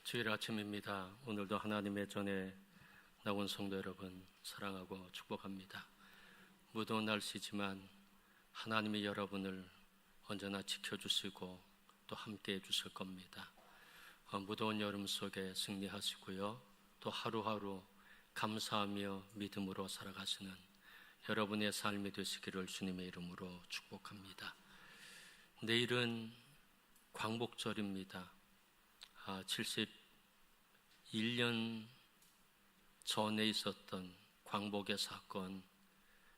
주일 아침입니다. 오늘도 하나님의 전에 나온 성도 여러분 사랑하고 축복합니다. 무더운 날씨지만 하나님이 여러분을 언제나 지켜주시고 또 함께 해주실 겁니다. 무더운 여름 속에 승리하시고요, 또 하루하루 감사하며 믿음으로 살아가시는 여러분의 삶이 되시기를 주님의 이름으로 축복합니다. 내일은 광복절입니다. 71년 전에 있었던 광복의 사건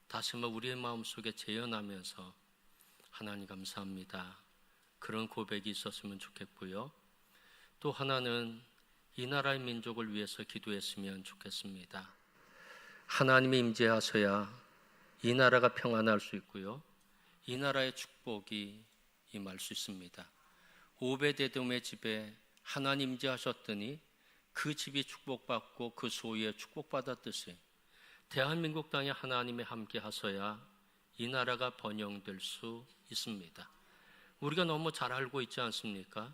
다시 한번 우리의 마음속에 재현하면서 하나님 감사합니다, 그런 고백이 있었으면 좋겠고요, 또 하나는 이 나라의 민족을 위해서 기도했으면 좋겠습니다. 하나님이 임재하셔야 이 나라가 평안할 수 있고요, 이 나라의 축복이 임할 수 있습니다. 오베데돔의 집에 하나님 임재하셨더니 그 집이 축복받고 그 소유에 축복받았듯이 대한민국 땅에 하나님이 함께 하셔야 이 나라가 번영될 수 있습니다. 우리가 너무 잘 알고 있지 않습니까?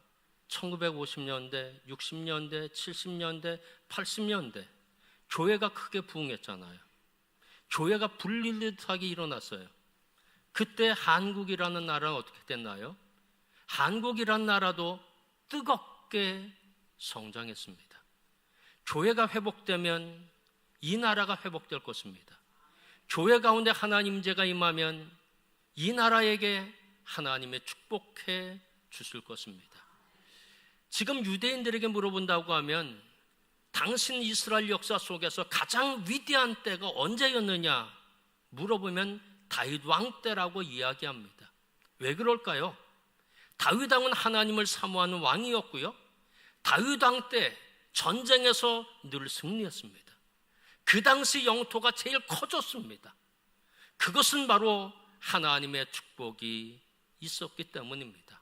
1950년대, 60년대, 70년대, 80년대 교회가 크게 부흥했잖아요. 교회가 불릴듯하게 일어났어요. 그때 한국이라는 나라는 어떻게 됐나요? 한국이라는 나라도 뜨겁게 성장했습니다. 교회가 회복되면 이 나라가 회복될 것입니다. 교회 가운데 하나님 임재가 임하면 이 나라에게 하나님의 축복해 주실 것입니다. 지금 유대인들에게 물어본다고 하면 당신 이스라엘 역사 속에서 가장 위대한 때가 언제였느냐 물어보면 다윗 왕 때라고 이야기합니다. 왜 그럴까요? 다윗 왕은 하나님을 사모하는 왕이었고요, 다윗 왕 때 전쟁에서 늘 승리했습니다. 그 당시 영토가 제일 커졌습니다. 그것은 바로 하나님의 축복이 있었기 때문입니다.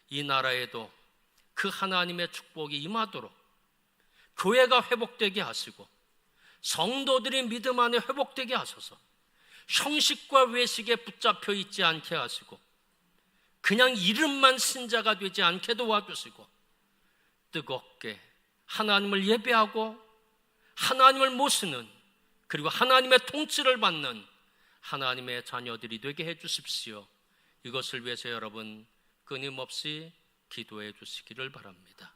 이 나라에도 그 하나님의 축복이 임하도록 교회가 회복되게 하시고 성도들이 믿음 안에 회복되게 하셔서 형식과 외식에 붙잡혀 있지 않게 하시고 그냥 이름만 신자가 되지 않게 도와주시고 뜨겁게 하나님을 예배하고 하나님을 모시는, 그리고 하나님의 통치를 받는 하나님의 자녀들이 되게 해주십시오. 이것을 위해서 여러분 끊임없이 기도해 주시기를 바랍니다.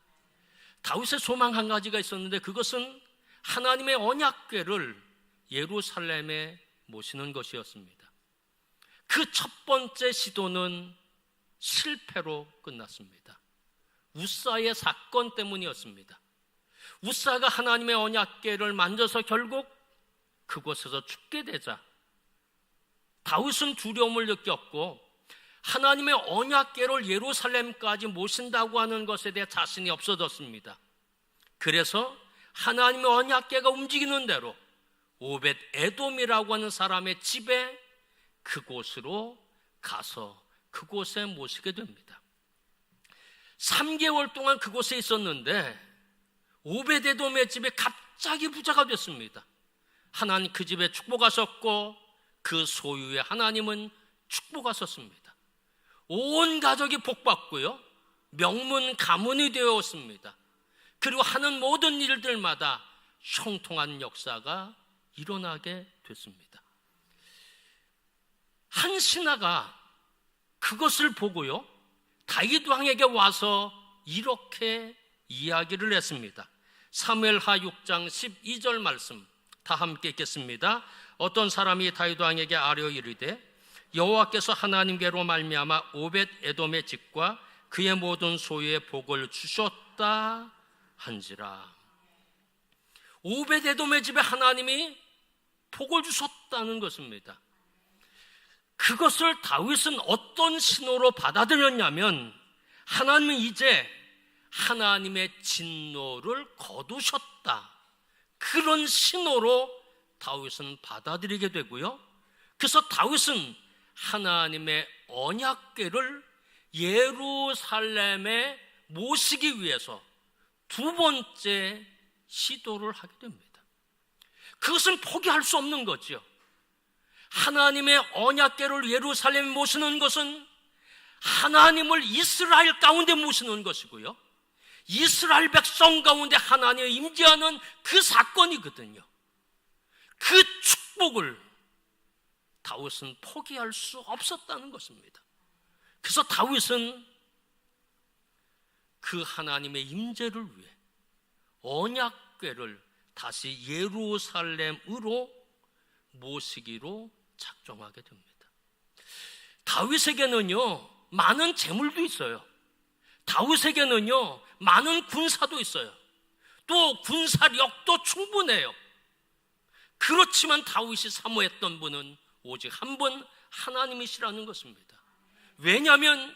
다윗의 소망 한 가지가 있었는데 그것은 하나님의 언약궤를 예루살렘에 모시는 것이었습니다. 그 첫 번째 시도는 실패로 끝났습니다. 우사의 사건 때문이었습니다. 우사가 하나님의 언약궤를 만져서 결국 그곳에서 죽게 되자 다윗은 두려움을 느꼈고 하나님의 언약궤를 예루살렘까지 모신다고 하는 것에 대해 자신이 없어졌습니다. 그래서 하나님의 언약궤가 움직이는 대로 오벳 에돔이라고 하는 사람의 집에 그곳으로 가서 그곳에 모시게 됩니다. 3개월 동안 그곳에 있었는데 오벳 에돔의 집에 갑자기 부자가 됐습니다. 하나님 그 집에 축복하셨고 그 소유에 하나님은 축복하셨습니다. 온 가족이 복받고요, 명문 가문이 되었습니다. 그리고 하는 모든 일들마다 형통한 역사가 일어나게 됐습니다. 한 신하가 그것을 보고요, 다윗 왕에게 와서 이렇게 이야기를 했습니다. 사무엘하 6장 12절 말씀 다 함께 읽겠습니다. 어떤 사람이 다윗 왕에게 아뢰어 이르되 여호와께서 하나님께로 말미암아 오벳 에돔의 집과 그의 모든 소유에 복을 주셨다 한지라. 오벳 에돔의 집에 하나님이 복을 주셨다는 것입니다. 그것을 다윗은 어떤 신호로 받아들였냐면 하나님은 이제 하나님의 진노를 거두셨다, 그런 신호로 다윗은 받아들이게 되고요, 그래서 다윗은 하나님의 언약궤를 예루살렘에 모시기 위해서 두 번째 시도를 하게 됩니다. 그것은 포기할 수 없는 거죠. 하나님의 언약궤를 예루살렘에 모시는 것은 하나님을 이스라엘 가운데 모시는 것이고요, 이스라엘 백성 가운데 하나님의 임재하는 그 사건이거든요. 그 축복을 다윗은 포기할 수 없었다는 것입니다. 그래서 다윗은 그 하나님의 임재를 위해 언약궤를 다시 예루살렘으로 모시기로 작정하게 됩니다. 다윗에게는요, 많은 재물도 있어요. 다윗에게는요, 많은 군사도 있어요. 또 군사력도 충분해요. 그렇지만 다윗이 사모했던 분은 오직 한 분, 하나님이시라는 것입니다. 왜냐하면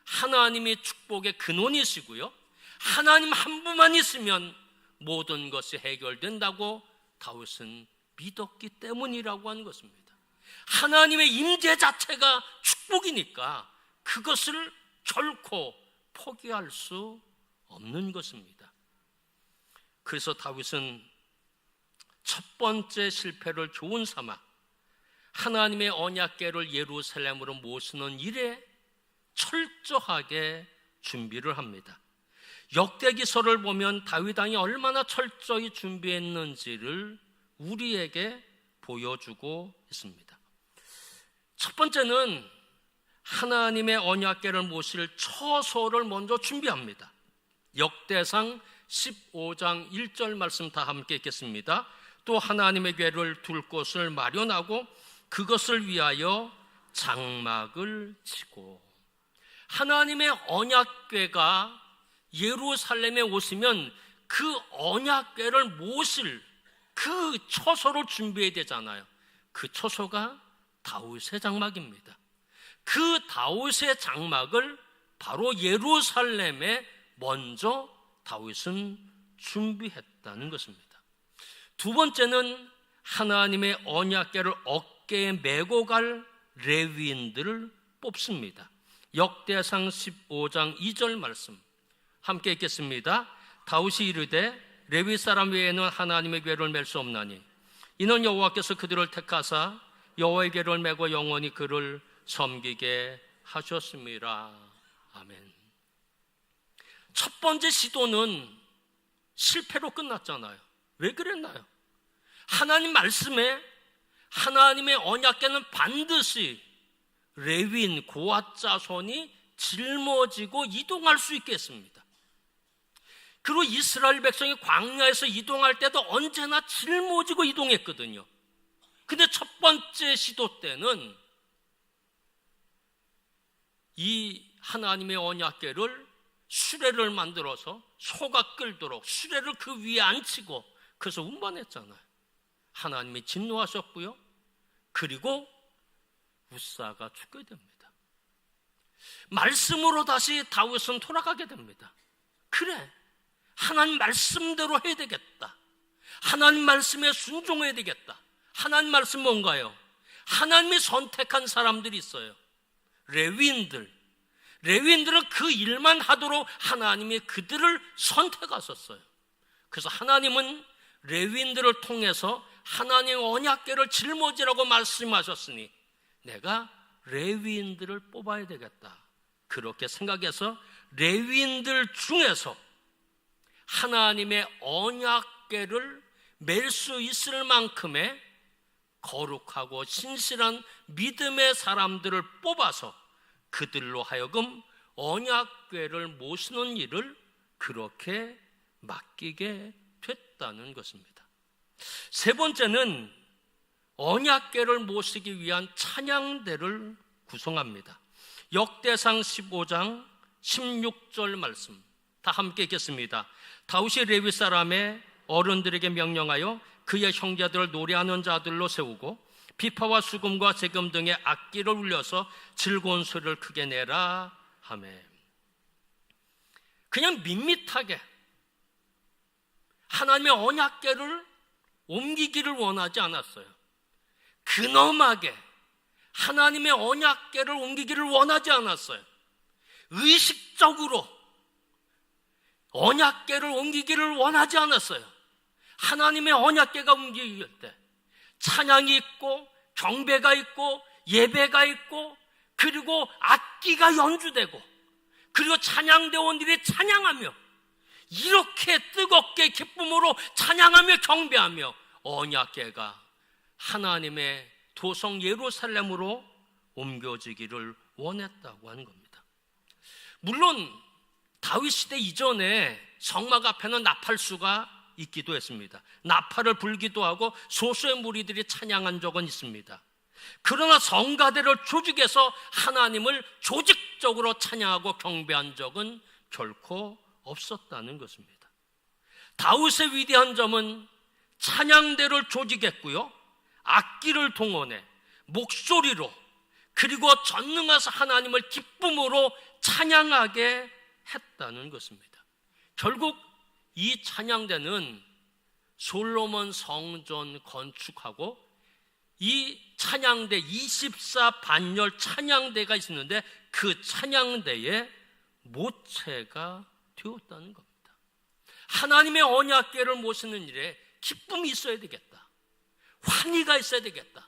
하나님의 축복의 근원이시고요, 하나님 한 분만 있으면 모든 것이 해결된다고 다윗은 믿었기 때문이라고 하는 것입니다. 하나님의 임재 자체가 축복이니까 그것을 결코 포기할 수 없는 것입니다. 그래서 다윗은 첫 번째 실패를 교훈 삼아 하나님의 언약궤를 예루살렘으로 모시는 일에 철저하게 준비를 합니다. 역대기서를 보면 다윗 왕이 얼마나 철저히 준비했는지를 우리에게 보여주고 있습니다. 첫 번째는 하나님의 언약궤를 모실 처소를 먼저 준비합니다. 역대상 15장 1절 말씀 다 함께 읽겠습니다. 또 하나님의 궤를 둘 곳을 마련하고 그것을 위하여 장막을 치고. 하나님의 언약궤가 예루살렘에 오시면 그 언약궤를 모실 그 처소를 준비해야 되잖아요. 그 처소가 다윗의 장막입니다. 그 다윗의 장막을 바로 예루살렘에 먼저 다윗은 준비했다는 것입니다. 두 번째는 하나님의 언약궤를 어깨에 메고 갈 레위인들을 뽑습니다. 역대상 15장 2절 말씀 함께 읽겠습니다. 다윗이 이르되 레위 사람 외에는 하나님의 궤를 맬 수 없나니 이는 여호와께서 그들을 택하사 여호와의 궤를 메고 영원히 그를 섬기게 하셨습니다. 아멘. 첫 번째 시도는 실패로 끝났잖아요. 왜 그랬나요? 하나님 말씀에 하나님의 언약궤는 반드시 레위인 고앗 자손이 짊어지고 이동할 수 있게 했습니다. 그리고 이스라엘 백성이 광야에서 이동할 때도 언제나 짊어지고 이동했거든요. 근데 첫 번째 시도 때는 이 하나님의 언약궤를 수레를 만들어서 소가 끌도록 수레를 그 위에 앉히고 그래서 운반했잖아요. 하나님이 진노하셨고요. 그리고 우사가 죽게 됩니다. 말씀으로 다시 다윗은 돌아가게 됩니다. 그래, 하나님 말씀대로 해야 되겠다. 하나님 말씀에 순종해야 되겠다. 하나님 말씀 뭔가요? 하나님이 선택한 사람들이 있어요. 레위인들. 레위인들은 그 일만 하도록 하나님이 그들을 선택하셨어요. 그래서 하나님은 레위인들을 통해서 하나님의 언약궤를 짊어지라고 말씀하셨으니 내가 레위인들을 뽑아야 되겠다. 그렇게 생각해서 레위인들 중에서 하나님의 언약궤를 맬 수 있을 만큼의 거룩하고 신실한 믿음의 사람들을 뽑아서 그들로 하여금 언약궤를 모시는 일을 그렇게 맡기게 됐다는 것입니다. 세 번째는 언약궤를 모시기 위한 찬양대를 구성합니다. 역대상 15장 16절 말씀 다 함께 읽겠습니다. 다윗이 레위 사람의 어른들에게 명령하여 그의 형제들을 노래하는 자들로 세우고 비파와 수금과 재금 등의 악기를 울려서 즐거운 소리를 크게 내라 하매. 그냥 밋밋하게 하나님의 언약궤를 옮기기를 원하지 않았어요. 근엄하게 하나님의 언약궤를 옮기기를 원하지 않았어요. 의식적으로 언약궤를 옮기기를 원하지 않았어요. 하나님의 언약궤가 옮기길 때 찬양이 있고 경배가 있고 예배가 있고 그리고 악기가 연주되고 그리고 찬양대원들이 찬양하며 이렇게 뜨겁게 기쁨으로 찬양하며 경배하며 언약궤가 하나님의 도성 예루살렘으로 옮겨지기를 원했다고 하는 겁니다. 물론 다윗 시대 이전에 성막 앞에는 나팔수가 있기도 했습니다. 나팔을 불기도 하고 소수의 무리들이 찬양한 적은 있습니다. 그러나 성가대를 조직해서 하나님을 조직적으로 찬양하고 경배한 적은 결코 없었다는 것입니다. 다윗의 위대한 점은 찬양대를 조직했고요, 악기를 동원해 목소리로 그리고 전능하사 하나님을 기쁨으로 찬양하게 했다는 것입니다. 결국 이 찬양대는 솔로몬 성전 건축하고 이 찬양대 24반열 찬양대가 있었는데 그 찬양대의 모체가 되었다는 겁니다. 하나님의 언약궤를 모시는 일에 기쁨이 있어야 되겠다, 환희가 있어야 되겠다.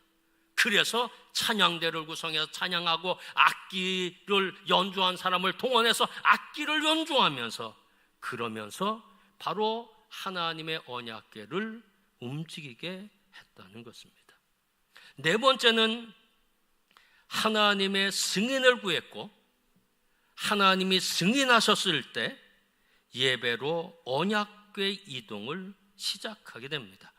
그래서 찬양대를 구성해서 찬양하고 악기를 연주한 사람을 동원해서 악기를 연주하면서 그러면서 바로 하나님의 언약궤를 움직이게 했다는 것입니다. 네 번째는 하나님의 승인을 구했고 하나님이 승인하셨을 때 예배로 언약궤 이동을 시작하게 됩니다.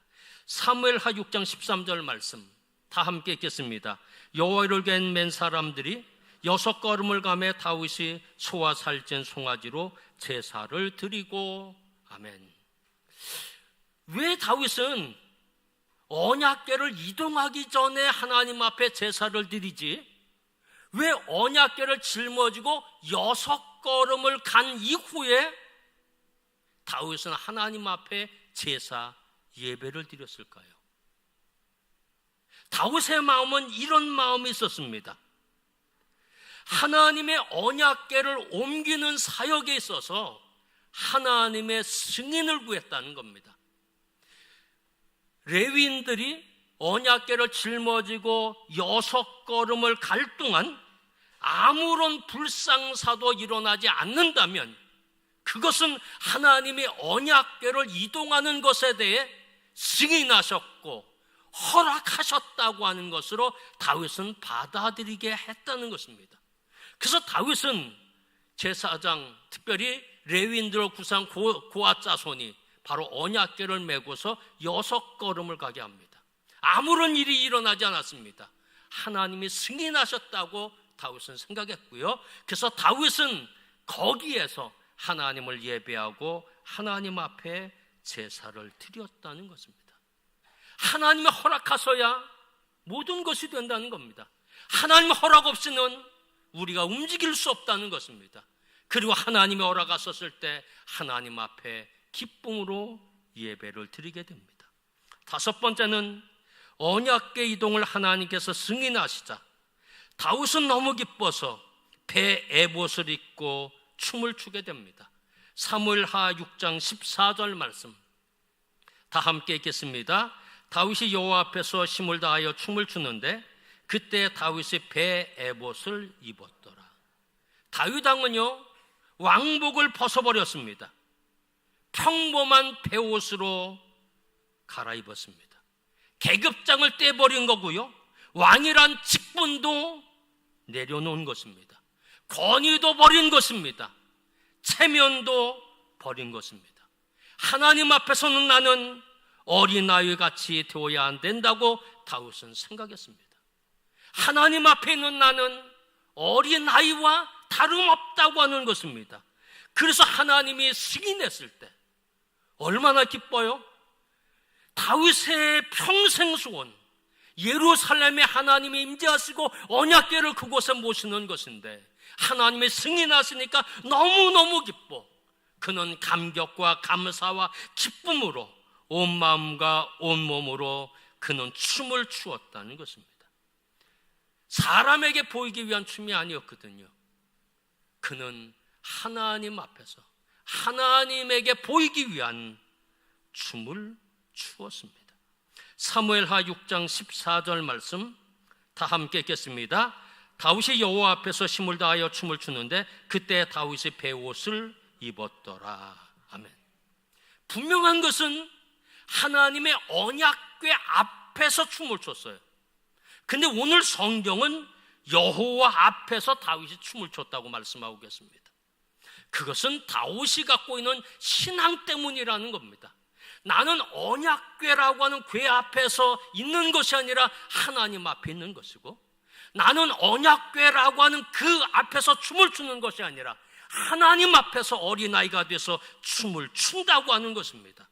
사무엘하 6장 13절 말씀 다 함께 읽겠습니다. 여호와를 맨 사람들이 6걸음을 가매 다윗이 소와 살찐 송아지로 제사를 드리고 아멘. 왜 다윗은 언약궤를 이동하기 전에 하나님 앞에 제사를 드리지? 왜 언약궤를 짊어지고 6걸음을 간 이후에 다윗은 하나님 앞에 제사 예배를 드렸을까요? 다윗의 마음은 이런 마음이 있었습니다. 하나님의 언약궤를 옮기는 사역에 있어서 하나님의 승인을 구했다는 겁니다. 레위인들이 언약궤를 짊어지고 6걸음을 갈 동안 아무런 불상사도 일어나지 않는다면 그것은 하나님의 언약궤를 이동하는 것에 대해 승인하셨고 허락하셨다고 하는 것으로 다윗은 받아들이게 했다는 것입니다. 그래서 다윗은 제사장, 특별히 레위인들을 구성한 고아 자손이 바로 언약궤를 메고서 6걸음을 가게 합니다. 아무런 일이 일어나지 않았습니다. 하나님이 승인하셨다고 다윗은 생각했고요. 그래서 다윗은 거기에서 하나님을 예배하고 하나님 앞에 제사를 드렸다는 것입니다. 하나님의 허락하셔야 모든 것이 된다는 겁니다. 하나님의 허락 없이는 우리가 움직일 수 없다는 것입니다. 그리고 하나님의 허락하셨을 때 하나님 앞에 기쁨으로 예배를 드리게 됩니다. 다섯 번째는 언약궤 이동을 하나님께서 승인하시자 다윗은 너무 기뻐서 배 에봇을 입고 춤을 추게 됩니다. 사무엘하 6장 14절 말씀 다 함께 읽겠습니다. 다윗이 여호와 앞에서 힘을 다하여 춤을 추는데 그때 다윗이 배 에봇을 입었더라. 다윗 왕은요 왕복을 벗어버렸습니다. 평범한 배옷으로 갈아입었습니다. 계급장을 떼버린 거고요, 왕이란 직분도 내려놓은 것입니다. 권위도 버린 것입니다. 체면도 버린 것입니다. 하나님 앞에서는 나는 어린아이 같이 되어야 안 된다고 다윗은 생각했습니다. 하나님 앞에 있는 나는 어린아이와 다름없다고 하는 것입니다. 그래서 하나님이 승인했을 때 얼마나 기뻐요? 다윗의 평생 소원, 예루살렘에 하나님이 임재하시고 언약궤를 그곳에 모시는 것인데 하나님이 승인하시니까 너무너무 기뻐. 그는 감격과 감사와 기쁨으로 온 마음과 온 몸으로 그는 춤을 추었다는 것입니다. 사람에게 보이기 위한 춤이 아니었거든요. 그는 하나님 앞에서 하나님에게 보이기 위한 춤을 추었습니다. 사무엘하 6장 14절 말씀 다 함께 읽겠습니다. 다윗이 여호와 앞에서 힘을 다하여 춤을 추는데 그때 다윗이 베옷을 입었더라. 아멘. 분명한 것은 하나님의 언약궤 앞에서 춤을 췄어요. 근데 오늘 성경은 여호와 앞에서 다윗이 춤을 췄다고 말씀하고 계십니다. 그것은 다윗이 갖고 있는 신앙 때문이라는 겁니다. 나는 언약궤라고 하는 궤 앞에서 있는 것이 아니라 하나님 앞에 있는 것이고, 나는 언약궤라고 하는 그 앞에서 춤을 추는 것이 아니라 하나님 앞에서 어린아이가 돼서 춤을 춘다고 하는 것입니다.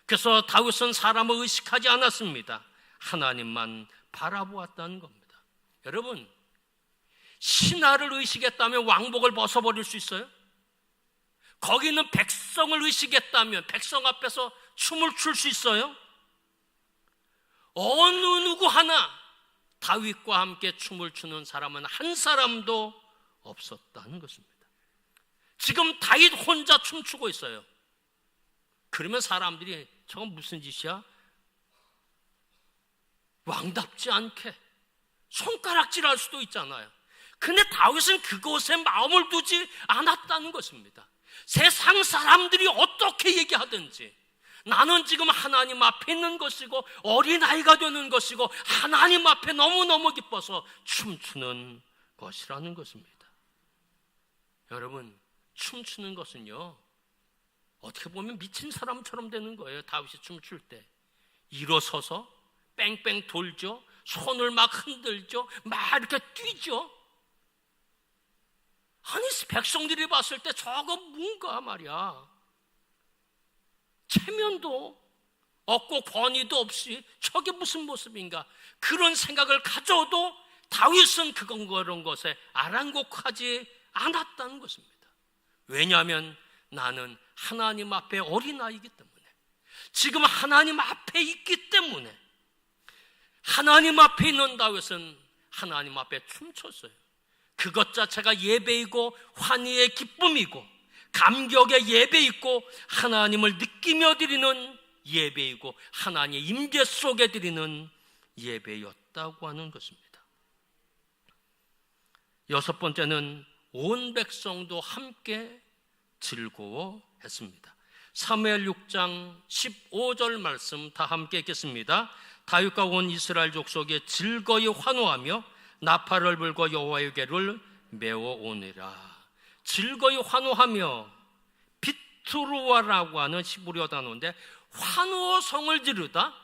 그래서 다윗은 사람을 의식하지 않았습니다. 하나님만 바라보았다는 겁니다. 여러분, 신하를 의식했다면 왕복을 벗어버릴 수 있어요? 거기 있는 백성을 의식했다면 백성 앞에서 춤을 출 수 있어요? 어느 누구 하나 다윗과 함께 춤을 추는 사람은 한 사람도 없었다는 것입니다. 지금 다윗 혼자 춤추고 있어요. 그러면 사람들이 저건 무슨 짓이야? 왕답지 않게 손가락질할 수도 있잖아요. 근데 다윗은 그곳에 마음을 두지 않았다는 것입니다. 세상 사람들이 어떻게 얘기하든지 나는 지금 하나님 앞에 있는 것이고 어린아이가 되는 것이고 하나님 앞에 너무너무 기뻐서 춤추는 것이라는 것입니다. 여러분, 춤추는 것은요, 어떻게 보면 미친 사람처럼 되는 거예요. 다윗이 춤출 때 일어서서 뺑뺑 돌죠. 손을 막 흔들죠. 막 이렇게 뛰죠. 아니, 백성들이 봤을 때 저거 뭔가 말이야, 체면도 없고 권위도 없이 저게 무슨 모습인가, 그런 생각을 가져도 다윗은 그런 것에 아랑곳하지 않았다는 것입니다. 왜냐하면 나는 하나님 앞에 어린아이이기 때문에, 지금 하나님 앞에 있기 때문에, 하나님 앞에 있는 다윗은 하나님 앞에 춤췄어요. 그것 자체가 예배이고 환희의 기쁨이고 감격의 예배이고 하나님을 느끼며 드리는 예배이고 하나님의 임재 속에 드리는 예배였다고 하는 것입니다. 여섯 번째는 온 백성도 함께 즐거워했습니다. 사무엘 6장 15절 말씀 다 함께 읽겠습니다. 다윗과 온 이스라엘 족속이 즐거이 환호하며 나팔을 불고 여호와의 궤를 메워오니라. 즐거이 환호하며, 비트루아라고 하는 히브리어 단어인데 환호성을 지르다,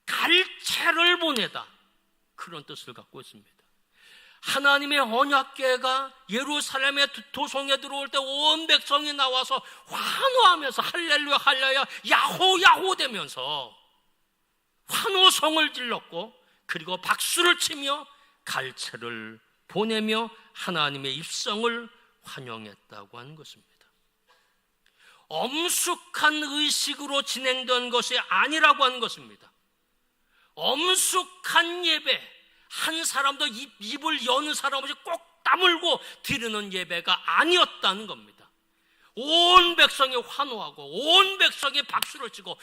갈채를 보내다, 그런 뜻을 갖고 있습니다. 하나님의 언약궤가 예루살렘의 도성에 들어올 때 온 백성이 나와서 환호하면서 할렐루야 할렐루야 야호 야호 되면서 환호성을 질렀고, 그리고 박수를 치며 갈채를 보내며 하나님의 입성을 환영했다고 하는 것입니다. 엄숙한 의식으로 진행된 것이 아니라고 하는 것입니다. 엄숙한 예배, 한 사람도 입을 여는 사람 없이 꼭 다물고 드리는 예배가 아니었다는 겁니다. 온 백성이 환호하고 온 백성이 박수를 치고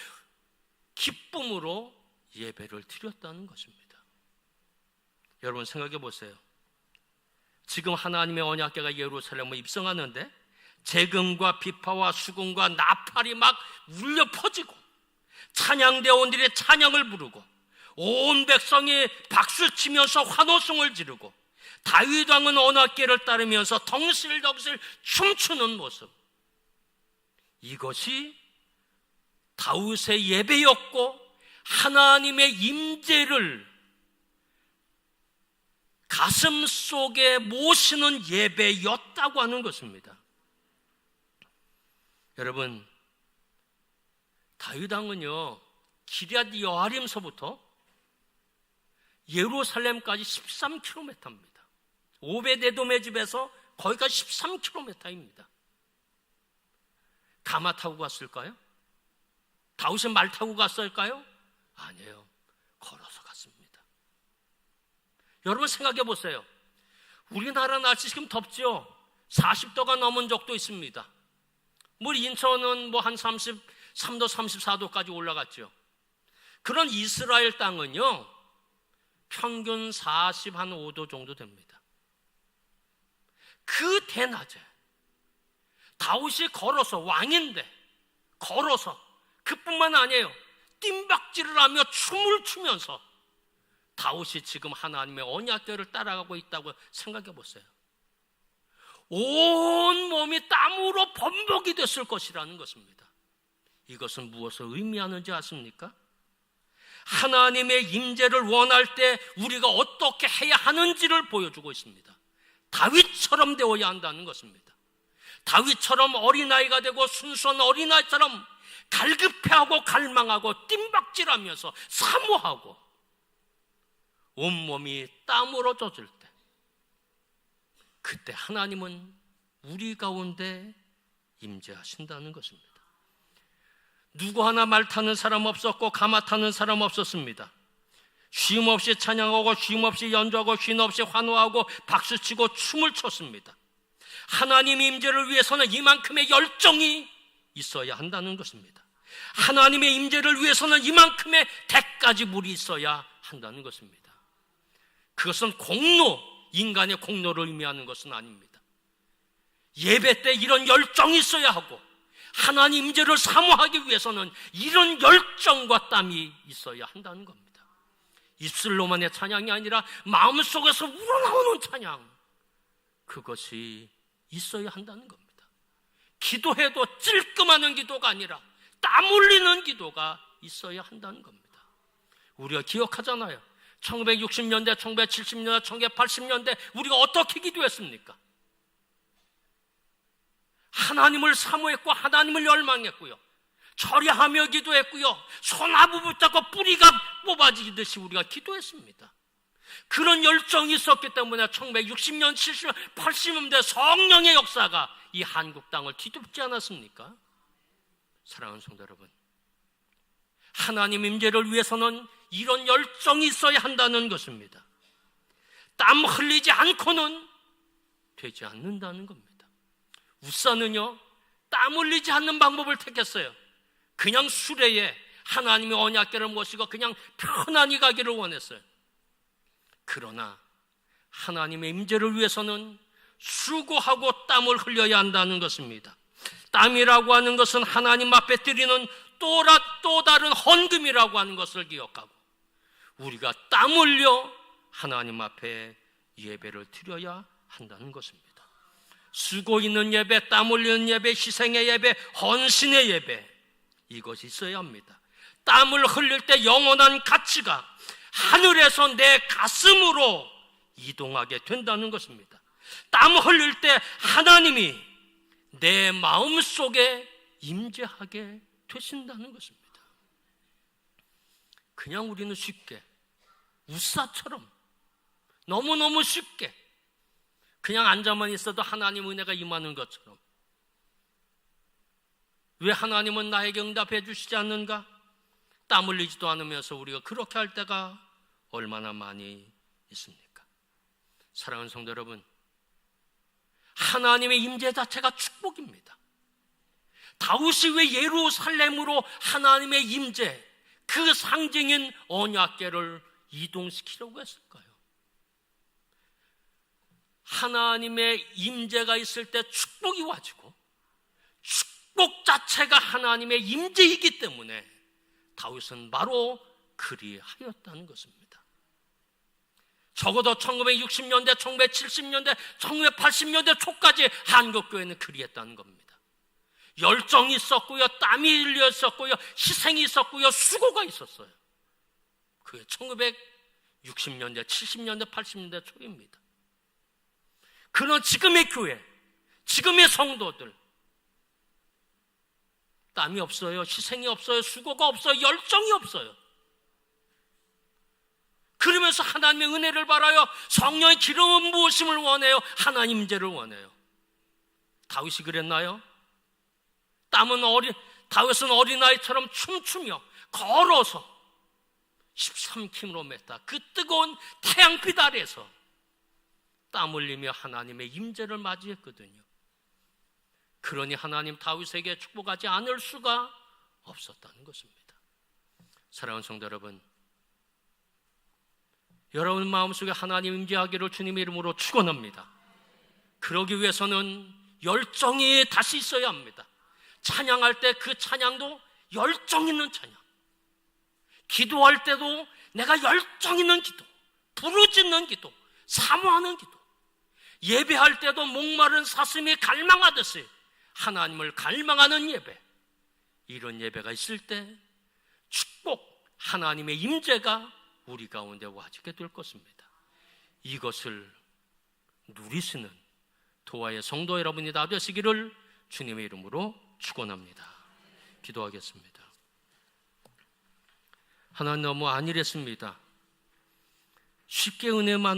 기쁨으로 예배를 드렸다는 것입니다. 여러분, 생각해 보세요. 지금 하나님의 언약궤가 예루살렘에 입성하는데 재금과 비파와 수금과 나팔이 막 울려 퍼지고 찬양대원들이 찬양을 부르고 온 백성이 박수치면서 환호성을 지르고 다윗 왕은 언약궤를 따르면서 덩실덩실 춤추는 모습, 이것이 다윗의 예배였고 하나님의 임재를 가슴 속에 모시는 예배였다고 하는 것입니다. 여러분, 다윗 왕은요, 기럇 여아림서부터 예루살렘까지 13km입니다. 오베데돔의 집에서 거기까지 13km입니다. 가마 타고 갔을까요? 다윗은 말 타고 갔을까요? 아니에요. 걸어서 갔습니다. 여러분, 생각해 보세요. 우리나라 날씨 지금 덥죠? 40도가 넘은 적도 있습니다. 인천은 한 33도, 34도까지 올라갔죠. 그런 이스라엘 땅은요, 평균 45도 정도 됩니다. 그 대낮에 다윗이 걸어서, 왕인데 걸어서, 그뿐만 아니에요. 뜀박질을 하며 춤을 추면서 다윗이 지금 하나님의 언약궤를 따라가고 있다고 생각해 보세요. 온 몸이 땀으로 범벅이 됐을 것이라는 것입니다. 이것은 무엇을 의미하는지 아십니까? 하나님의 임재를 원할 때 우리가 어떻게 해야 하는지를 보여주고 있습니다. 다윗처럼 되어야 한다는 것입니다. 다윗처럼 어린아이가 되고 순수한 어린아이처럼 갈급해하고 갈망하고 뜀박질하면서 사모하고 온몸이 땀으로 젖을 때, 그때 하나님은 우리 가운데 임재하신다는 것입니다. 누구 하나 말 타는 사람 없었고 가마 타는 사람 없었습니다. 쉼없이 찬양하고 쉼없이 연주하고 쉼없이 환호하고 박수치고 춤을 췄습니다. 하나님의 임재를 위해서는 이만큼의 열정이 있어야 한다는 것입니다. 하나님의 임재를 위해서는 이만큼의 대가지물이 있어야 한다는 것입니다. 그것은 공로, 인간의 공로를 의미하는 것은 아닙니다. 예배 때 이런 열정이 있어야 하고 하나님 임재를 사모하기 위해서는 이런 열정과 땀이 있어야 한다는 겁니다. 입술로만의 찬양이 아니라 마음속에서 우러나오는 찬양, 그것이 있어야 한다는 겁니다. 기도해도 찔끔하는 기도가 아니라 땀 흘리는 기도가 있어야 한다는 겁니다. 우리가 기억하잖아요. 1960년대, 1970년대, 1980년대 우리가 어떻게 기도했습니까? 하나님을 사모했고 하나님을 열망했고요, 절야하며 기도했고요, 손아부 붙잡고 뿌리가 뽑아지듯이 우리가 기도했습니다. 그런 열정이 있었기 때문에 1960년, 70년, 80년대 성령의 역사가 이 한국 땅을 뒤덮지 않았습니까? 사랑하는 성도 여러분, 하나님 임재를 위해서는 이런 열정이 있어야 한다는 것입니다. 땀 흘리지 않고는 되지 않는다는 겁니다. 우사는요, 땀 흘리지 않는 방법을 택했어요. 그냥 수레에 하나님의 언약궤를 모시고 그냥 편안히 가기를 원했어요. 그러나 하나님의 임재를 위해서는 수고하고 땀을 흘려야 한다는 것입니다. 땀이라고 하는 것은 하나님 앞에 드리는 또 다른 헌금이라고 하는 것을 기억하고 우리가 땀 흘려 하나님 앞에 예배를 드려야 한다는 것입니다. 수고 있는 예배, 땀 흘리는 예배, 희생의 예배, 헌신의 예배, 이것이 있어야 합니다. 땀을 흘릴 때 영원한 가치가 하늘에서 내 가슴으로 이동하게 된다는 것입니다. 땀 흘릴 때 하나님이 내 마음속에 임재하게 되신다는 것입니다. 그냥 우리는 쉽게 우사처럼 너무너무 쉽게 그냥 앉아만 있어도 하나님 은혜가 임하는 것처럼, 왜 하나님은 나에게 응답해 주시지 않는가? 땀 흘리지도 않으면서 우리가 그렇게 할 때가 얼마나 많이 있습니까? 사랑하는 성도 여러분, 하나님의 임재 자체가 축복입니다. 다윗이 왜 예루살렘으로 하나님의 임재, 그 상징인 언약궤를 이동시키려고 했을까요? 하나님의 임재가 있을 때 축복이 와지고 축복 자체가 하나님의 임재이기 때문에 다윗은 바로 그리하였다는 것입니다. 적어도 1960년대, 1970년대, 1980년대 초까지 한국교회는 그리했다는 겁니다. 열정이 있었고요, 땀이 흘려 있었고요, 희생이 있었고요, 수고가 있었어요. 그게 1960년대, 70년대, 80년대 초입니다. 그러나 지금의 교회, 지금의 성도들, 땀이 없어요, 희생이 없어요, 수고가 없어요, 열정이 없어요. 그러면서 하나님의 은혜를 바라요, 성령의 기름 부으심을 원해요, 하나님 임재를 원해요. 다윗이 그랬나요? 다윗은 어린아이처럼 춤추며 걸어서 13km 그 뜨거운 태양빛 아래에서 땀 흘리며 하나님의 임재를 맞이했거든요. 그러니 하나님 다윗에게 축복하지 않을 수가 없었다는 것입니다. 사랑하는 성도 여러분, 여러분 마음속에 하나님 임재하기를 주님의 이름으로 축원합니다. 그러기 위해서는 열정이 다시 있어야 합니다. 찬양할 때 그 찬양도 열정 있는 찬양, 기도할 때도 내가 열정 있는 기도, 부르짖는 기도, 사모하는 기도, 예배할 때도 목마른 사슴이 갈망하듯이 하나님을 갈망하는 예배, 이런 예배가 있을 때 축복, 하나님의 임재가 우리 가운데 와지게 될 것입니다. 이것을 누리시는 도화의 성도 여러분이 다 되시기를 주님의 이름으로 축원합니다. 기도하겠습니다. 하나님, 너무 안일했습니다. 쉽게 은혜만